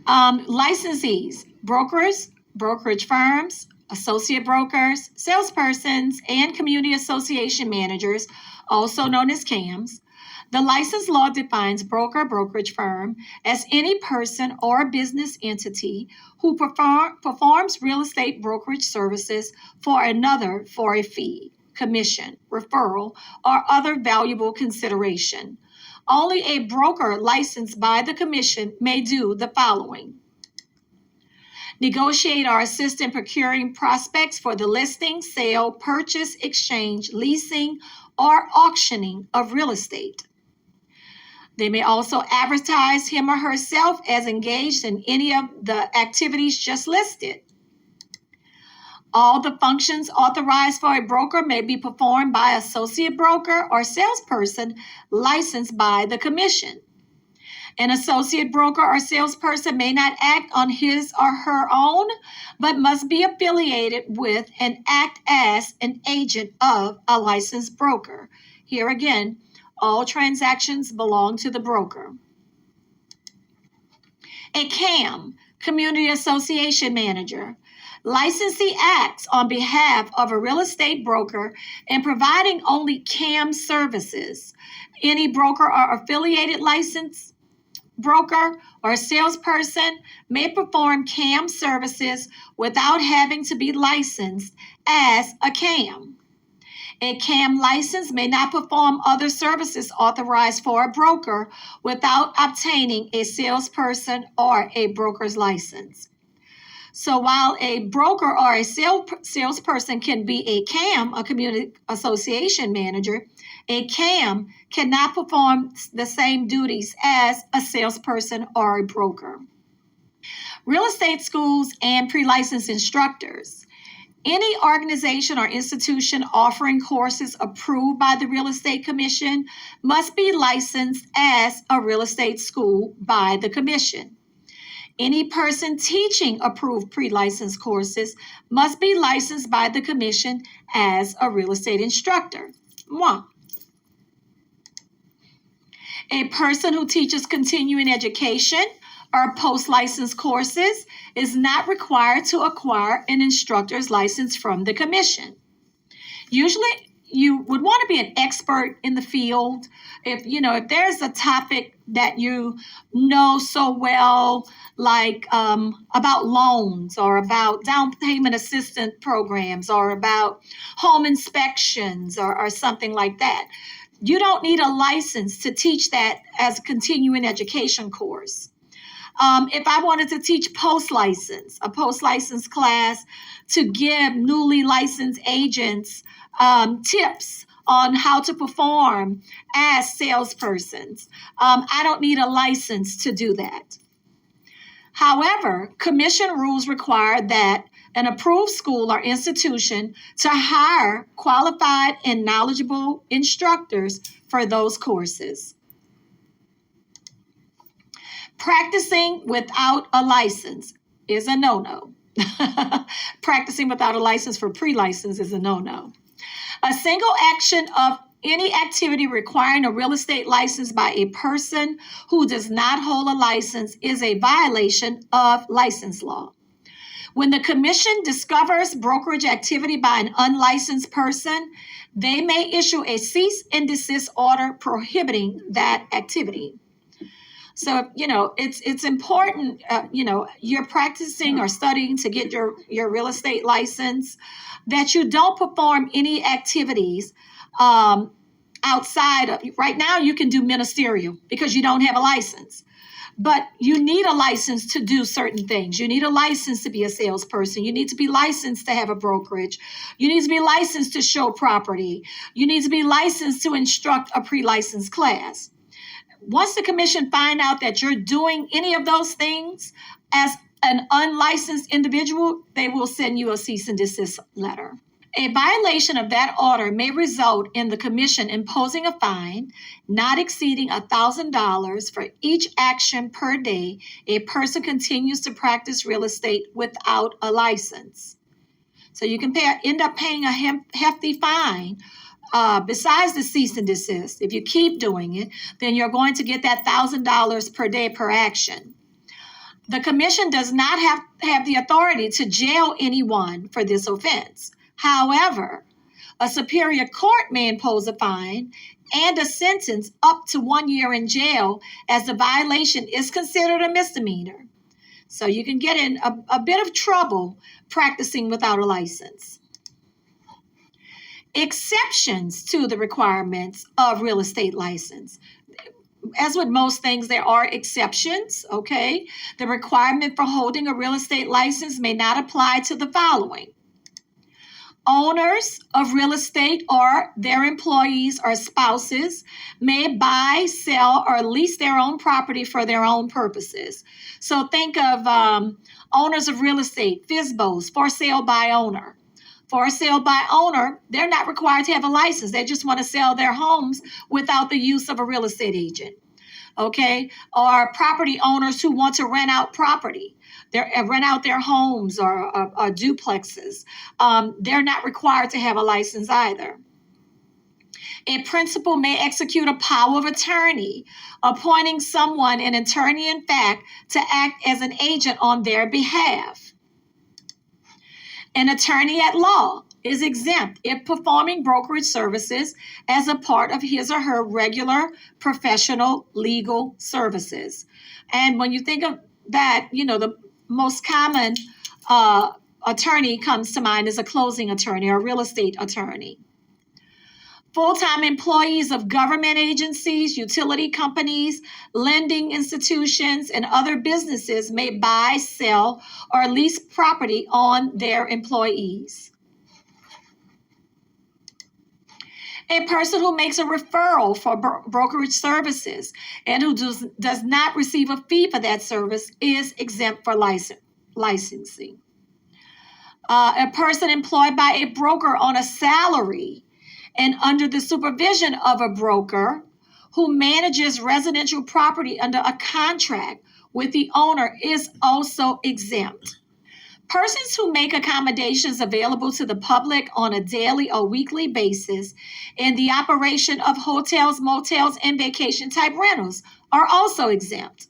Licensees, brokers, brokerage firms, associate brokers, salespersons, and community association managers, also known as CAMs. The license law defines broker, brokerage firm as any person or business entity who performs real estate brokerage services for another for a fee, commission, referral, or other valuable consideration. Only a broker licensed by the commission may do the following: negotiate or assist in procuring prospects for the listing, sale, purchase, exchange, leasing, or auctioning of real estate. They may also advertise him or herself as engaged in any of the activities just listed. All the functions authorized for a broker may be performed by an associate broker or salesperson licensed by the commission. An associate broker or salesperson may not act on his or her own, but must be affiliated with and act as an agent of a licensed broker. Here again, all transactions belong to the broker. A CAM, Community Association Manager. Licensee acts on behalf of a real estate broker in providing only CAM services. Any broker or affiliated licensed broker or salesperson may perform CAM services without having to be licensed as a CAM. A CAM license may not perform other services authorized for a broker without obtaining a salesperson or a broker's license. So while a broker or a salesperson can be a CAM, a community association manager, a CAM cannot perform the same duties as a salesperson or a broker. Real estate schools and pre-licensed instructors. Any organization or institution offering courses approved by the Real Estate Commission must be licensed as a real estate school by the Commission. Any person teaching approved pre-licensed courses must be licensed by the Commission as a real estate instructor. 1. A person who teaches continuing education or post-licensed courses is not required to acquire an instructor's license from the Commission. Usually, you would want to be an expert in the field. If there's a topic that you know so well, like about loans or about down payment assistance programs or about home inspections or something like that, you don't need a license to teach that as a continuing education course. If I wanted to teach a post-license class to give newly licensed agents tips on how to perform as salespersons, I don't need a license to do that. However, commission rules require that an approved school or institution to hire qualified and knowledgeable instructors for those courses. Practicing without a license is a no-no. Practicing without a license for pre-license is a no-no. A single action of any activity requiring a real estate license by a person who does not hold a license is a violation of license law. When the Commission discovers brokerage activity by an unlicensed person, they may issue a cease and desist order prohibiting that activity. So, it's important, you're practicing or studying to get your real estate license, that you don't perform any activities outside of, right now you can do ministerial because you don't have a license. But you need a license to do certain things. You need a license to be a salesperson. You need to be licensed to have a brokerage. You need to be licensed to show property. You need to be licensed to instruct a pre-licensed class. Once the Commission find out that you're doing any of those things as an unlicensed individual, they will send you a cease and desist letter. A violation of that order may result in the Commission imposing a fine not exceeding $1,000 for each action per day a person continues to practice real estate without a license. So you can end up paying a hefty fine. Besides the cease and desist, if you keep doing it, then you're going to get that $1,000 per day per action. The commission does not have the authority to jail anyone for this offense. However, a superior court may impose a fine and a sentence up to 1 year in jail as the violation is considered a misdemeanor. So you can get in a bit of trouble practicing without a license. Exceptions to the requirements of real estate license. As with most things, there are exceptions, okay? The requirement for holding a real estate license may not apply to the following. Owners of real estate or their employees or spouses may buy, sell, or lease their own property for their own purposes. So think of owners of real estate, FSBOs, for sale by owner. For sale by owner, they're not required to have a license. They just want to sell their homes without the use of a real estate agent. Okay? Or property owners who want to rent out property. Rent out their homes or duplexes. They're not required to have a license either. A principal may execute a power of attorney, appointing someone, an attorney in fact, to act as an agent on their behalf. An attorney at law is exempt if performing brokerage services as a part of his or her regular professional legal services. And when you think of that, the most common attorney comes to mind is a closing attorney or real estate attorney. Full-time employees of government agencies, utility companies, lending institutions, and other businesses may buy, sell, or lease property on their employees. A person who makes a referral for brokerage services and who does not receive a fee for that service is exempt for licensing. A person employed by a broker on a salary and under the supervision of a broker who manages residential property under a contract with the owner is also exempt. Persons who make accommodations available to the public on a daily or weekly basis in the operation of hotels, motels, and vacation type rentals are also exempt.